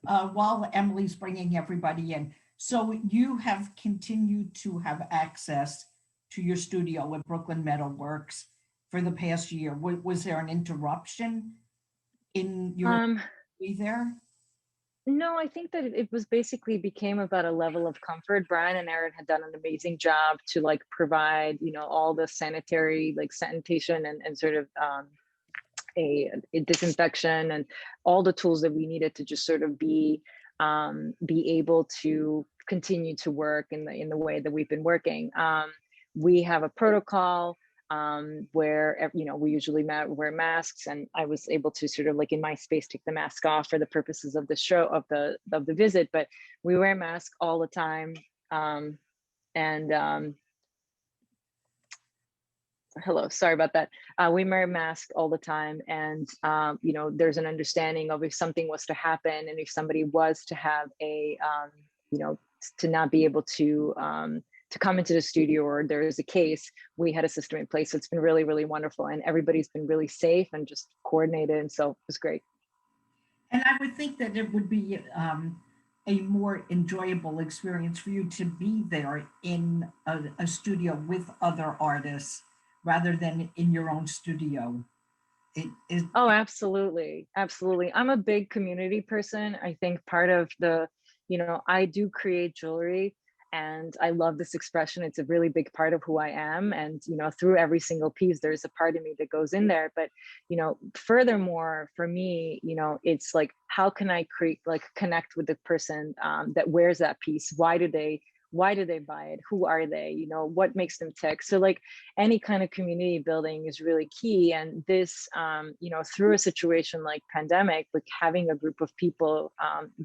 S2: while Emily's bringing everybody in, so you have continued to have access to your studio at Brooklyn Metalworks for the past year. Was there an interruption in your
S3: Um,
S2: be there?
S3: no, I think that it was basically became about a level of comfort. Brian and Aaron had done an amazing job to like provide, you know, all the sanitary, like sanitation and sort of a disinfection and all the tools that we needed to just sort of be able to continue to work in the way that we've been working. We have a protocol where you know we usually wear masks, and I was able to sort of like in my space take the mask off for the purposes of the show of the visit, but we wear masks all the time. And Hello, sorry about that. We wear masks all the time, and you know, there's an understanding of if something was to happen, and if somebody was to have a, you know, to not be able to come into the studio, or there is a case, we had a system in place. So it's been really, really wonderful, and everybody's been really safe and just coordinated, and so it was great.
S2: And I would think that it would be a more enjoyable experience for you to be there in a studio with other artists rather than in your own studio. It is.
S3: Oh, absolutely. Absolutely. I'm a big community person. I think part of the, you know, I do create jewelry and I love this expression. It's a really big part of who I am. And, you know, through every single piece, there's a part of me that goes in there. But, you know, furthermore, for me, you know, it's like, how can I create, like, connect with the person that wears that piece? Why do they buy it? Who are they? You know, what makes them tick? So like any kind of community building is really key. And this, you know, through a situation like pandemic, like having a group of people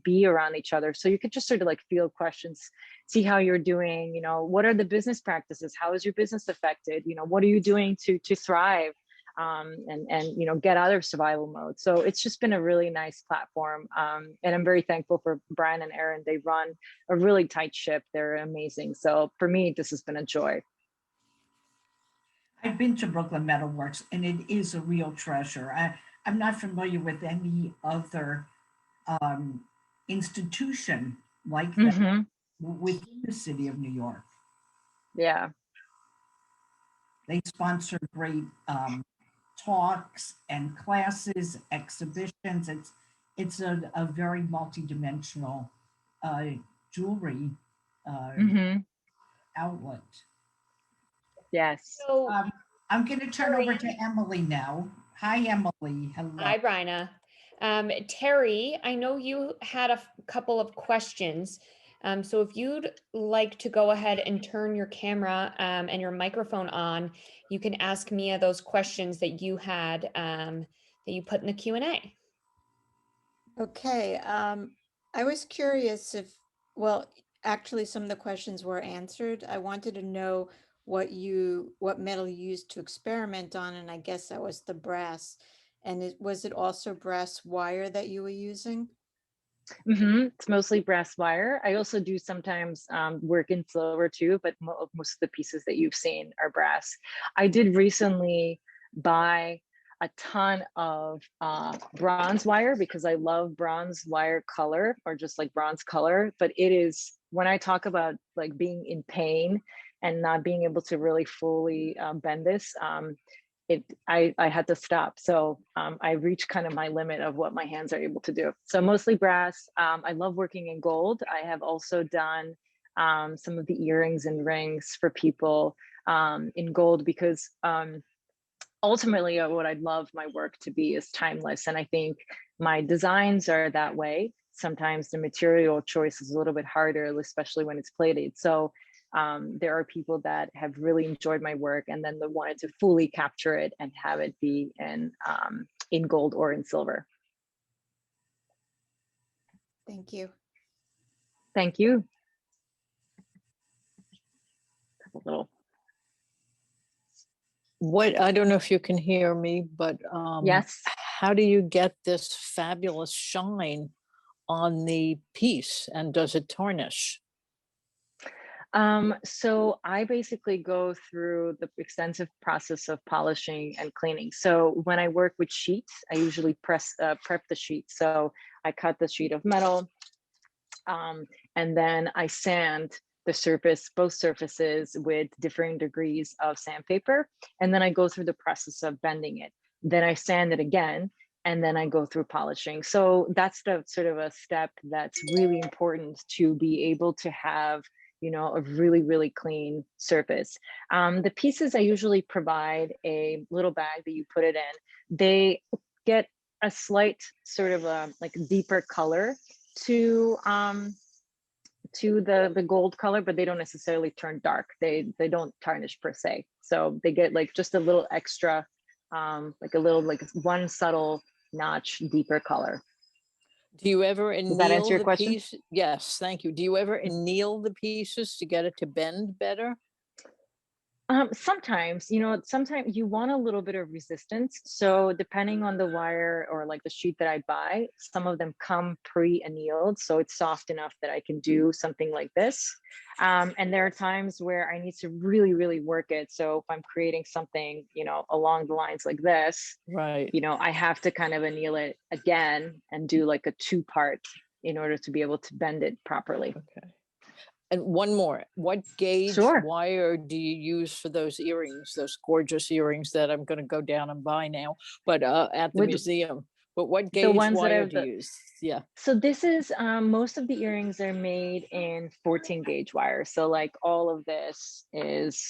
S3: be around each other, so you could just sort of like field questions, see how you're doing. You know, what are the business practices? How is your business affected? You know, what are you doing to thrive? And you know, get out of survival mode. So it's just been a really nice platform, and I'm very thankful for Brian and Aaron. They run a really tight ship. They're amazing. So for me, this has been a joy.
S2: I've been to Brooklyn Metalworks, and it is a real treasure. I'm not familiar with any other um, institution like that
S3: Mm-hmm.
S2: within the city of New York.
S3: Yeah.
S2: They sponsor great talks and classes, exhibitions. It's a very multidimensional uh, jewelry uh,
S3: Mm-hmm.
S2: outlet.
S3: Yes.
S6: So,
S2: I'm going to turn over to Emily now. Hi, Emily. Hello.
S6: hi, Bryna. Terry, I know you had a couple of questions. So if you'd like to go ahead and turn your camera and your microphone on, you can ask Mia those questions that you had that you put in the Q&A.
S7: Okay, I was curious if, well, actually some of the questions were answered. I wanted to know what metal you used to experiment on, and I guess that was the brass. And was it also brass wire that you were using?
S3: Mm-hmm. It's mostly brass wire. I also do sometimes work in silver too, but most of the pieces that you've seen are brass. I did recently buy a ton of bronze wire because I love bronze wire color, or just like bronze color. But it is, when I talk about like being in pain and not being able to really fully bend this, I had to stop. So I reached kind of my limit of what my hands are able to do. So mostly brass. I love working in gold. I have also done some of the earrings and rings for people in gold because ultimately what I'd love my work to be is timeless. And I think my designs are that way. Sometimes the material choice is a little bit harder, especially when it's plated. So there are people that have really enjoyed my work and then they wanted to fully capture it and have it be in gold or in silver.
S7: Thank you.
S3: Thank you. A little.
S8: What, I don't know if you can hear me, but
S3: Yes.
S8: how do you get this fabulous shine on the piece, and does it tarnish?
S3: So I basically go through the extensive process of polishing and cleaning. So when I work with sheets, I usually prep the sheet. So I cut the sheet of metal, and then I sand the surface, both surfaces, with differing degrees of sandpaper. And then I go through the process of bending it. Then I sand it again, and then I go through polishing. So that's the sort of a step that's really important to be able to have, you know, a really, really clean surface. The pieces I usually provide a little bag that you put it in. They get a slight sort of a like deeper color to the gold color, but they don't necessarily turn dark. They don't tarnish per se. So they get like just a little extra, like a little, like one subtle notch deeper color.
S8: Do you ever
S3: Does that answer
S8: anneal
S3: your
S8: the
S3: question?
S8: piece? Yes, thank you. Do you ever anneal the pieces to get it to bend better?
S3: Sometimes, you know, sometimes you want a little bit of resistance. So depending on the wire or like the sheet that I buy, some of them come pre-annealed. So it's soft enough that I can do something like this. And there are times where I need to really, really work it. So if I'm creating something, you know, along the lines like this,
S8: Right.
S3: you know, I have to kind of anneal it again and do like a 2-part in order to be able to bend it properly.
S8: Okay. And one more, what gauge
S3: Sure.
S8: wire do you use for those earrings, those gorgeous earrings that I'm going to go down and buy now, but at the
S3: With
S8: museum? But what
S3: the
S8: gauge
S3: ones that
S8: wire
S3: are
S8: do you
S3: the,
S8: use? Yeah.
S3: so this is, most of the earrings are made in 14 gauge wire. So like all of this is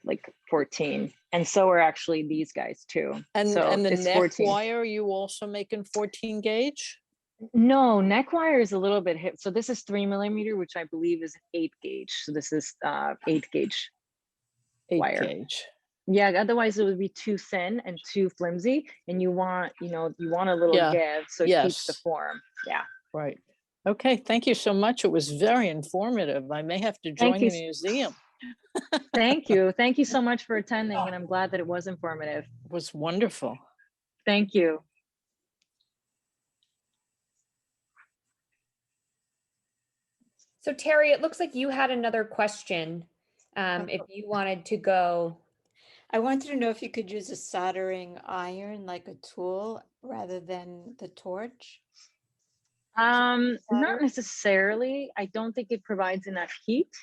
S3: like 14. And so are actually these guys too.
S8: And
S3: So
S8: the
S3: it's
S8: neck
S3: 14.
S8: wire, you also make in 14 gauge?
S3: No, neck wire is a little bit hip. So this is 3mm, which I believe is 8 gauge. So this is 8 gauge
S8: 8
S3: wire.
S8: gauge.
S3: Yeah, otherwise it would be too thin and too flimsy. And you want, you know, you want a little
S8: Yeah.
S3: give so it keeps the
S8: Yes.
S3: form. Yeah.
S8: Right. Okay. Thank you so much. It was very informative. I may have to
S3: Thank
S8: join
S3: you.
S8: the museum.
S3: Thank you. Thank you so much for attending. And I'm glad that it was informative.
S8: It was wonderful.
S3: Thank you.
S6: So Terry, it looks like you had another question. If you wanted to go.
S7: I wanted to know if you could use a soldering iron like a tool rather than the torch.
S3: Not necessarily. I don't think it provides enough heat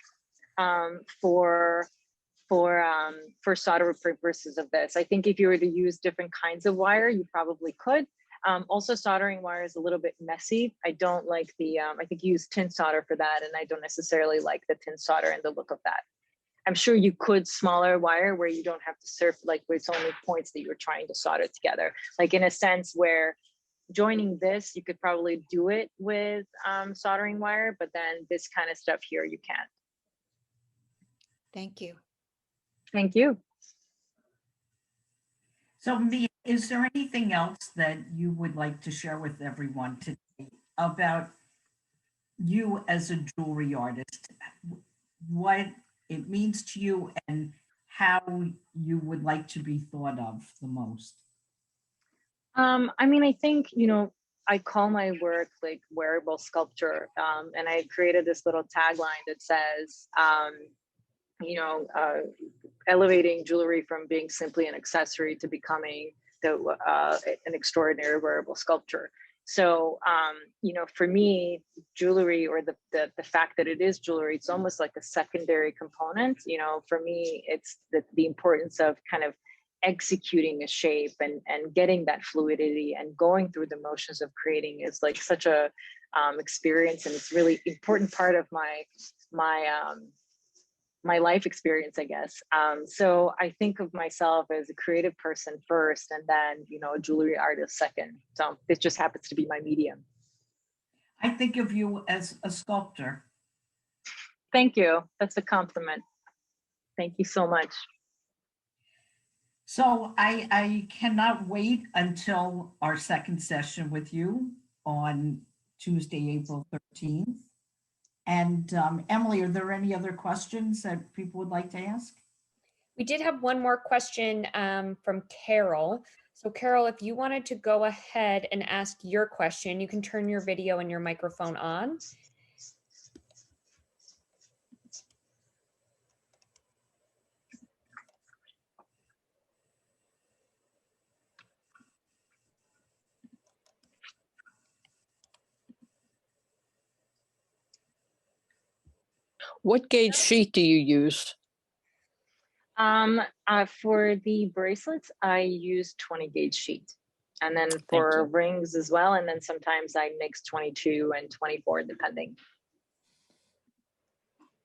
S3: for solder purposes of this. I think if you were to use different kinds of wire, you probably could. Also, soldering wire is a little bit messy. I don't like the, I think you use tin solder for that, and I don't necessarily like the tin solder and the look of that. I'm sure you could smaller wire where you don't have to surf, like where it's only points that you're trying to solder together. Like in a sense where joining this, you could probably do it with soldering wire, but then this kind of stuff here, you can't.
S7: Thank you.
S3: Thank you.
S2: So Mia, is there anything else that you would like to share with everyone today about you as a jewelry artist, what it means to you and how you would like to be thought of the most?
S3: I mean, I think, you know, I call my work like wearable sculpture. And I created this little tagline that says, you know, elevating jewelry from being simply an accessory to becoming an extraordinary wearable sculpture. So, you know, for me, jewelry, or the fact that it is jewelry, it's almost like a secondary component. You know, for me, it's the importance of kind of executing a shape and getting that fluidity and going through the motions of creating is like such a experience, and it's really important part of my my life experience, I guess. So I think of myself as a creative person first, and then, you know, a jewelry artist second. So it just happens to be my medium.
S2: I think of you as a sculptor.
S3: Thank you. That's a compliment. Thank you so much.
S2: So I cannot wait until our second session with you on Tuesday, April 13th. And Emily, are there any other questions that people would like to ask?
S6: We did have one more question from Carol. So Carol, if you wanted to go ahead and ask your question, you can turn your video and your microphone on.
S8: What gauge sheet do you use?
S3: For the bracelets, I use 20 gauge sheet. And then
S8: Thank
S3: for
S8: you.
S3: rings as well. And then sometimes I mix 22 and 24 depending.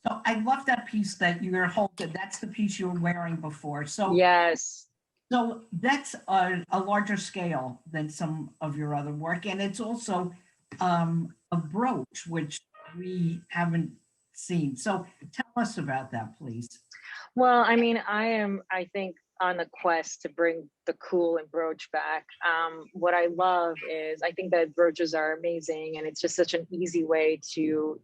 S2: So I love that piece that you're holding. That's the piece you were wearing before. So
S3: Yes.
S2: so that's a larger scale than some of your other work. And it's also a brooch, which we haven't seen. So tell us about that, please.
S3: Well, I mean, I think, on the quest to bring the cool and brooch back. What I love is I think that brooches are amazing, and it's just such an easy way to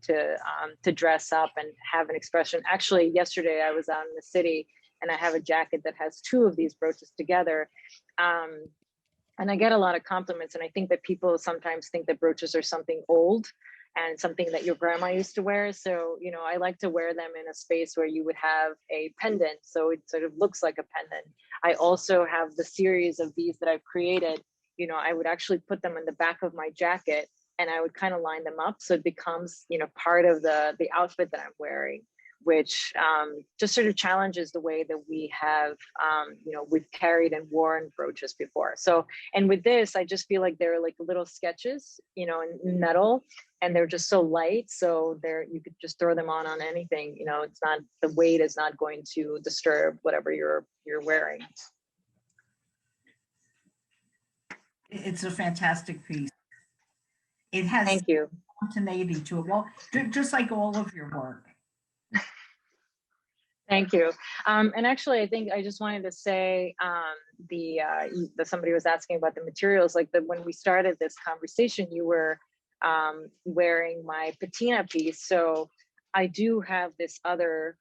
S3: dress up and have an expression. Actually, yesterday I was out in the city, and I have a jacket that has two of these brooches together. And I get a lot of compliments, and I think that people sometimes think that brooches are something old and something that your grandma used to wear. So, you know, I like to wear them in a space where you would have a pendant, so it sort of looks like a pendant. I also have the series of these that I've created. You know, I would actually put them in the back of my jacket, and I would kind of line them up so it becomes, you know, part of the outfit that I'm wearing, which just sort of challenges the way that we have, you know, we've carried and worn brooches before. So, and with this, I just feel like they're like little sketches, you know, in metal, and they're just so light. So you could just throw them on anything, you know, it's not, the weight is not going to disturb whatever you're wearing.
S2: It's a fantastic piece. It has
S3: Thank you.
S2: spontaneity to it. Well, just like all of your work.
S3: Thank you. And actually, I think I just wanted to say, somebody was asking about the materials, like when we started this conversation, you were wearing my patina piece. So I do have this other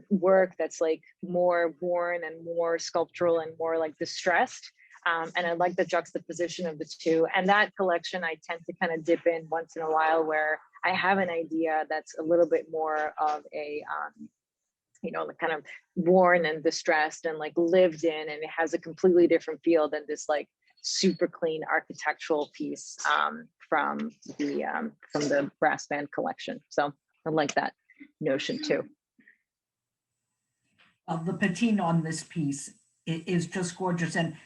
S3: work that's like more worn and more sculptural and more like distressed. And I like the juxtaposition of the two. And that collection, I tend to kind of dip in once in a while where I have an idea that's a little bit more of a, you know, kind of worn and distressed and like lived in, and it has a completely different feel than this like super clean architectural piece from the brass band collection. So I like that notion too.
S2: The patina on this piece is just gorgeous. And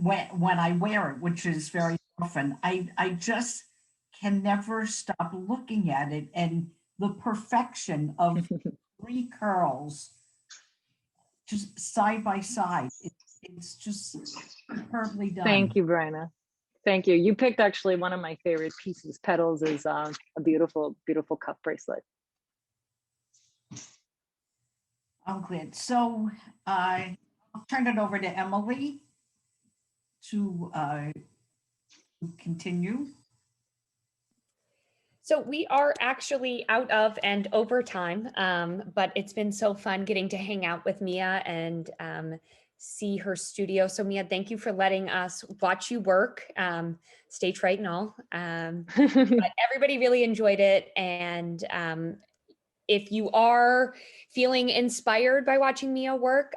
S2: when I wear it, which is very often, I just can never stop looking at it, and the perfection of 3 curls just side by side. It's just superbly done.
S3: Thank you, Bryna. Thank you. You picked actually one of my favorite pieces. Petals is a beautiful, beautiful cuff bracelet.
S2: I'm glad. So I'll turn it over to Emily to continue.
S6: So we are actually out of and over time, but it's been so fun getting to hang out with Mia and see her studio. So Mia, thank you for letting us watch you work, stage fright and all. But everybody really enjoyed it. And if you are feeling inspired by watching Mia work,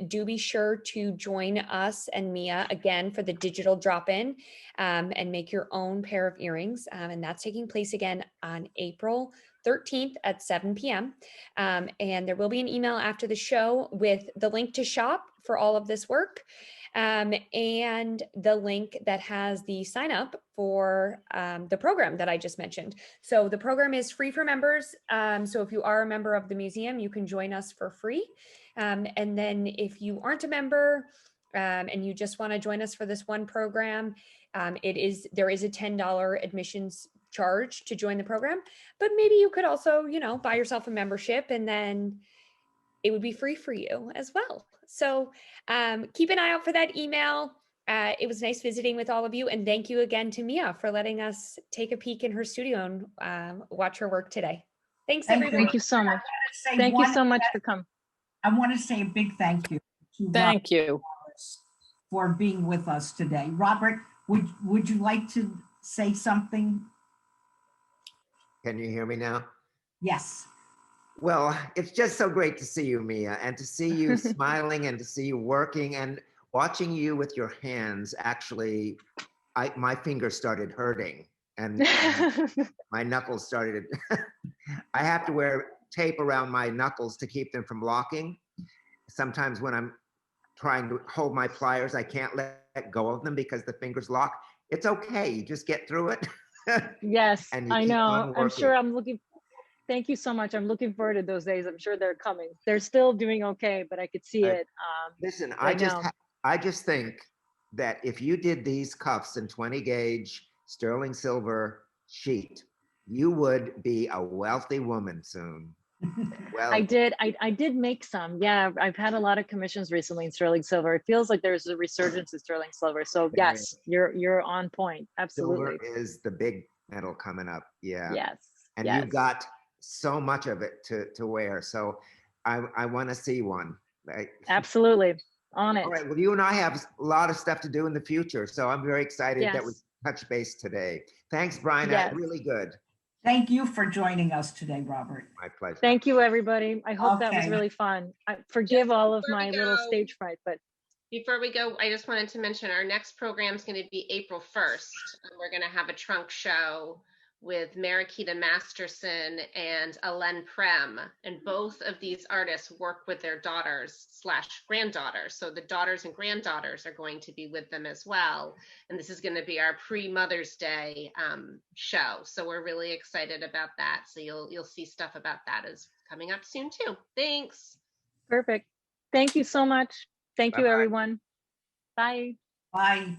S6: do be sure to join us and Mia again for the digital drop-in and make your own pair of earrings. And that's taking place again on April 13th at 7 p.m. And there will be an email after the show with the link to shop for all of this work. and the link that has the sign up for the program that I just mentioned. So the program is free for members. So if you are a member of the museum, you can join us for free. And then if you aren't a member and you just want to join us for this one program, there is a $10 admissions charge to join the program, but maybe you could also, buy yourself a membership and then it would be free for you as well. So keep an eye out for that email. It was nice visiting with all of you. And thank you again to Mia for letting us take a peek in her studio and watch her work today. Thanks,
S2: Thank you.
S6: everybody.
S3: Thank you so much.
S2: Say
S3: Thank you
S2: one-
S3: so much for coming.
S2: I want to say a big thank you to
S8: Thank you.
S2: Robert for being with us today. Robert, would you like to say something?
S4: Can you hear me now?
S2: Yes.
S4: Well, it's just so great to see you, Mia, and to see you smiling and to see you working and watching you with your hands. Actually, my fingers started hurting and my knuckles started. I have to wear tape around my knuckles to keep them from locking. Sometimes when I'm trying to hold my pliers, I can't let go of them because the fingers lock. It's okay. You just get through it.
S3: Yes,
S4: And you
S3: I
S4: keep
S3: know.
S4: on
S3: I'm sure
S4: working.
S3: thank you so much. I'm looking forward to those days. I'm sure they're coming. They're still doing okay, but I could see it.
S4: Listen,
S3: I know.
S4: I just think that if you did these cuffs in 20 gauge sterling silver sheet, you would be a wealthy woman soon. Well,
S3: I did make some. Yeah, I've had a lot of commissions recently in sterling silver. It feels like there's a resurgence in sterling silver. So
S4: There
S3: yes, you're on point. Absolutely.
S4: silver is the big metal coming up. Yeah.
S3: Yes.
S4: And
S3: yes.
S4: you've got so much of it to wear. So I want to see one.
S3: Absolutely. On it.
S4: All right. Well, you and I have a lot of stuff to do in the future. So I'm very excited that we
S3: Yes.
S4: touched base today. Thanks, Brian.
S3: Yes.
S4: Really good.
S2: Thank you for joining us today, Robert.
S4: My pleasure.
S3: Thank you, everybody. I hope that was
S2: Okay.
S3: really fun. I forgive all of
S9: before we
S3: my little
S9: go-
S3: stage fright, but
S9: Before we go, I just wanted to mention our next program is going to be April 1st. And we're going to have a trunk show with Marakita Masterson and Alen Prem. And both of these artists work with their daughters/granddaughters. So the daughters and granddaughters are going to be with them as well. And this is going to be our pre-Mother's Day show. So we're really excited about that. So you'll see stuff about that is coming up soon too. Thanks.
S3: perfect. Thank you so much. Thank you,
S4: Bye-bye.
S3: everyone. Bye.
S2: Bye.